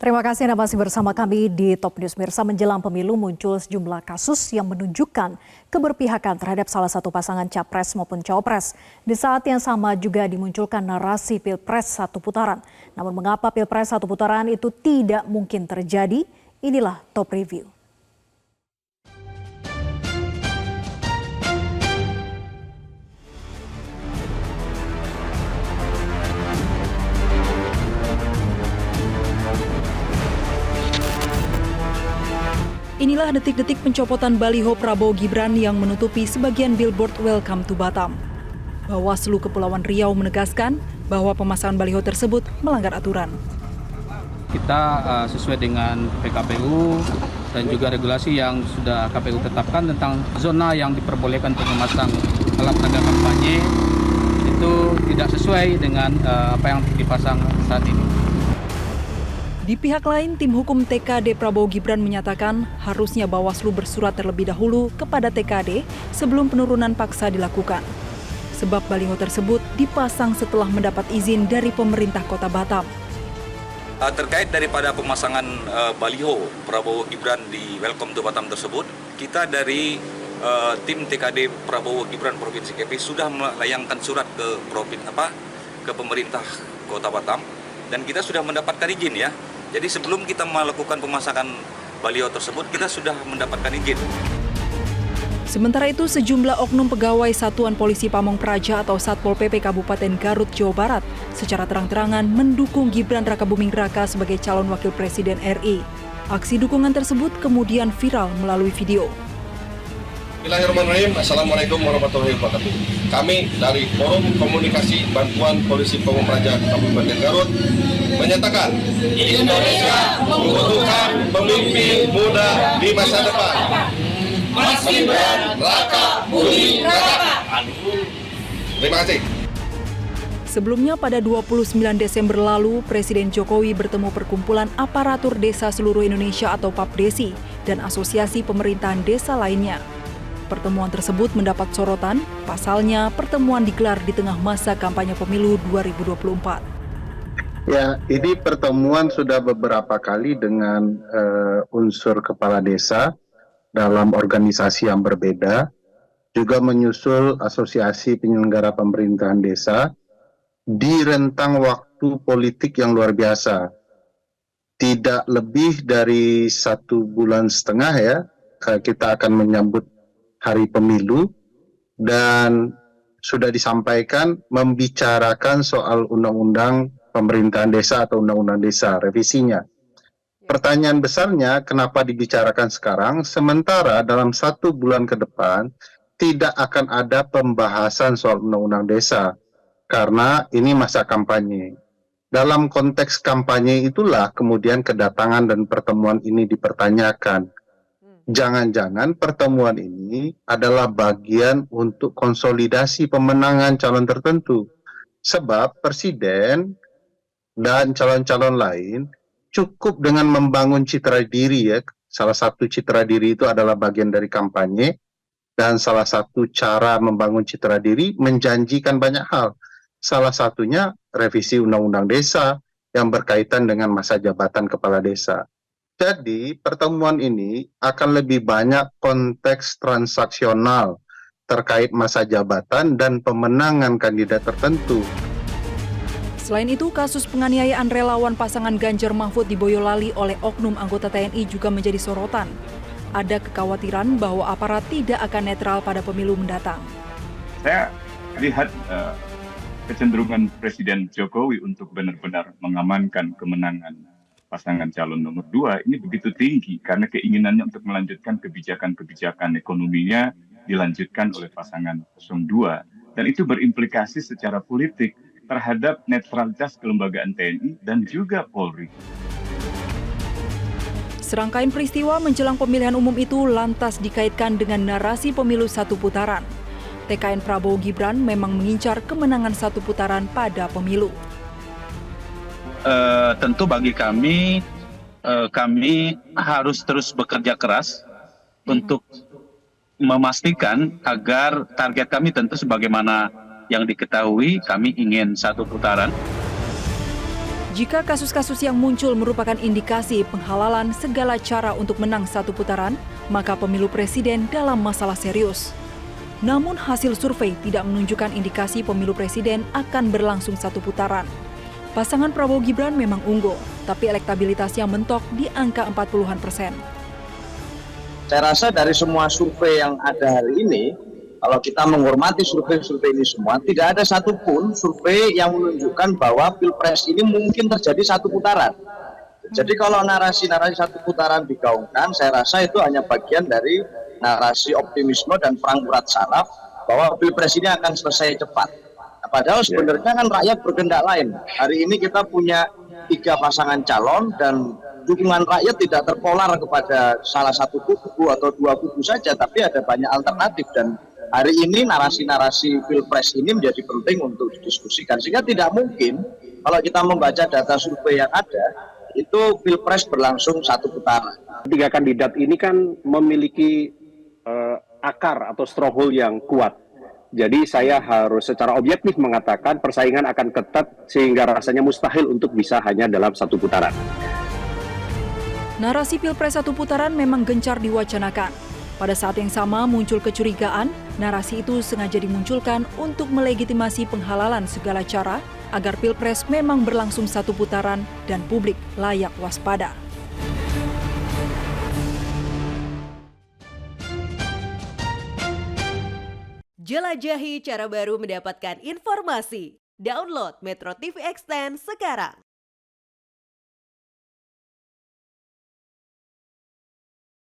Terima kasih Anda masih bersama kami di Top News. Mirsa, menjelang pemilu muncul sejumlah kasus yang menunjukkan keberpihakan terhadap salah satu pasangan capres maupun cawapres. Di saat yang sama juga dimunculkan narasi pilpres satu putaran. Namun mengapa pilpres satu putaran itu tidak mungkin terjadi? Inilah Top Review. Inilah detik-detik pencopotan baliho Prabowo Gibran yang menutupi sebagian billboard Welcome to Batam. Bawaslu Kepulauan Riau menegaskan bahwa pemasangan baliho tersebut melanggar aturan. Kita sesuai dengan PKPU dan juga regulasi yang sudah KPU tetapkan tentang zona yang diperbolehkan untuk memasang alat peraga kampanye itu tidak sesuai dengan apa yang dipasang saat ini. Di pihak lain, tim hukum TKD Prabowo Gibran menyatakan harusnya Bawaslu bersurat terlebih dahulu kepada TKD sebelum penurunan paksa dilakukan. Sebab baliho tersebut dipasang setelah mendapat izin dari pemerintah Kota Batam. Terkait daripada pemasangan baliho Prabowo Gibran di Welcome to Batam tersebut, kita dari tim TKD Prabowo Gibran Provinsi KP sudah melayangkan surat ke pemerintah Kota Batam dan kita sudah mendapatkan izin ya. Jadi sebelum kita melakukan pemasangan baliho tersebut, kita sudah mendapatkan izin. Sementara itu, sejumlah oknum pegawai Satuan Polisi Pamong Praja atau Satpol PP Kabupaten Garut, Jawa Barat secara terang-terangan mendukung Gibran Rakabuming Raka sebagai calon wakil presiden RI. Aksi dukungan tersebut kemudian viral melalui video. Bismillahirrahmanirrahim. Assalamualaikum warahmatullahi wabarakatuh. Kami dari Forum Komunikasi Bantuan Polisi Pamong Praja Kabupaten Garut menyatakan Indonesia membutuhkan pemimpin muda di masa depan. Mas Gibran Rakabuming Raka. Terima kasih. Sebelumnya pada 29 Desember lalu, Presiden Jokowi bertemu perkumpulan aparatur desa seluruh Indonesia atau PAPDESI dan asosiasi pemerintahan desa lainnya. Pertemuan tersebut mendapat sorotan, pasalnya pertemuan digelar di tengah masa kampanye pemilu 2024. Ya, ini pertemuan sudah beberapa kali dengan unsur kepala desa dalam organisasi yang berbeda, juga menyusul asosiasi penyelenggara pemerintahan desa di rentang waktu politik yang luar biasa. Tidak lebih dari 1,5 bulan ya, kita akan menyambut hari pemilu dan sudah disampaikan membicarakan soal undang-undang pemerintahan desa atau undang-undang desa, revisinya. Pertanyaan besarnya, kenapa dibicarakan sekarang, sementara dalam 1 bulan ke depan tidak akan ada pembahasan soal undang-undang desa, karena ini masa kampanye. Dalam konteks kampanye itulah kemudian kedatangan dan pertemuan ini dipertanyakan. Jangan-jangan pertemuan ini adalah bagian untuk konsolidasi pemenangan calon tertentu. Sebab Presiden dan calon-calon lain cukup dengan membangun citra diri ya. Salah satu citra diri itu adalah bagian dari kampanye. Dan salah satu cara membangun citra diri menjanjikan banyak hal. Salah satunya revisi Undang-Undang Desa yang berkaitan dengan masa jabatan kepala desa. Jadi pertemuan ini akan lebih banyak konteks transaksional terkait masa jabatan dan pemenangan kandidat tertentu. Selain itu, kasus penganiayaan relawan pasangan Ganjar Mahfud di Boyolali oleh oknum anggota TNI juga menjadi sorotan. Ada kekhawatiran bahwa aparat tidak akan netral pada pemilu mendatang. Saya lihat kecenderungan Presiden Jokowi untuk benar-benar mengamankan kemenangan pasangan calon nomor 2 ini begitu tinggi karena keinginannya untuk melanjutkan kebijakan-kebijakan ekonominya dilanjutkan oleh pasangan 02 dan itu berimplikasi secara politik terhadap netralitas kelembagaan TNI dan juga Polri. Serangkaian peristiwa menjelang pemilihan umum itu lantas dikaitkan dengan narasi pemilu satu putaran. TKN Prabowo Gibran memang mengincar kemenangan satu putaran pada pemilu. Tentu bagi kami harus terus bekerja keras untuk memastikan agar target kami tentu sebagaimana yang diketahui kami ingin satu putaran. Jika kasus-kasus yang muncul merupakan indikasi penghalalan segala cara untuk menang satu putaran, maka pemilu presiden dalam masalah serius. Namun hasil survei tidak menunjukkan indikasi pemilu presiden akan berlangsung satu putaran. Pasangan Prabowo Gibran memang unggul, tapi elektabilitasnya mentok di angka 40-an%. Saya rasa dari semua survei yang ada hari ini, kalau kita menghormati survei-survei ini semua, tidak ada satupun survei yang menunjukkan bahwa Pilpres ini mungkin terjadi satu putaran. Jadi kalau narasi-narasi satu putaran digaungkan, saya rasa itu hanya bagian dari narasi optimisme dan perang urat saraf bahwa Pilpres ini akan selesai cepat. Nah, padahal sebenarnya kan rakyat berkehendak lain. Hari ini kita punya 3 pasangan calon dan dukungan rakyat tidak terpolar kepada salah satu kubu atau 2 kubu saja, tapi ada banyak alternatif dan hari ini narasi-narasi Pilpres ini menjadi penting untuk didiskusikan. Sehingga tidak mungkin kalau kita membaca data survei yang ada, itu Pilpres berlangsung satu putaran. 3 kandidat ini kan memiliki akar atau stronghold yang kuat. Jadi saya harus secara objektif mengatakan persaingan akan ketat sehingga rasanya mustahil untuk bisa hanya dalam satu putaran. Narasi Pilpres satu putaran memang gencar diwacanakan. Pada saat yang sama muncul kecurigaan, narasi itu sengaja dimunculkan untuk melegitimasi penghalalan segala cara agar Pilpres memang berlangsung satu putaran dan publik layak waspada. Jelajahi cara baru mendapatkan informasi. Download Metro TV Extend sekarang.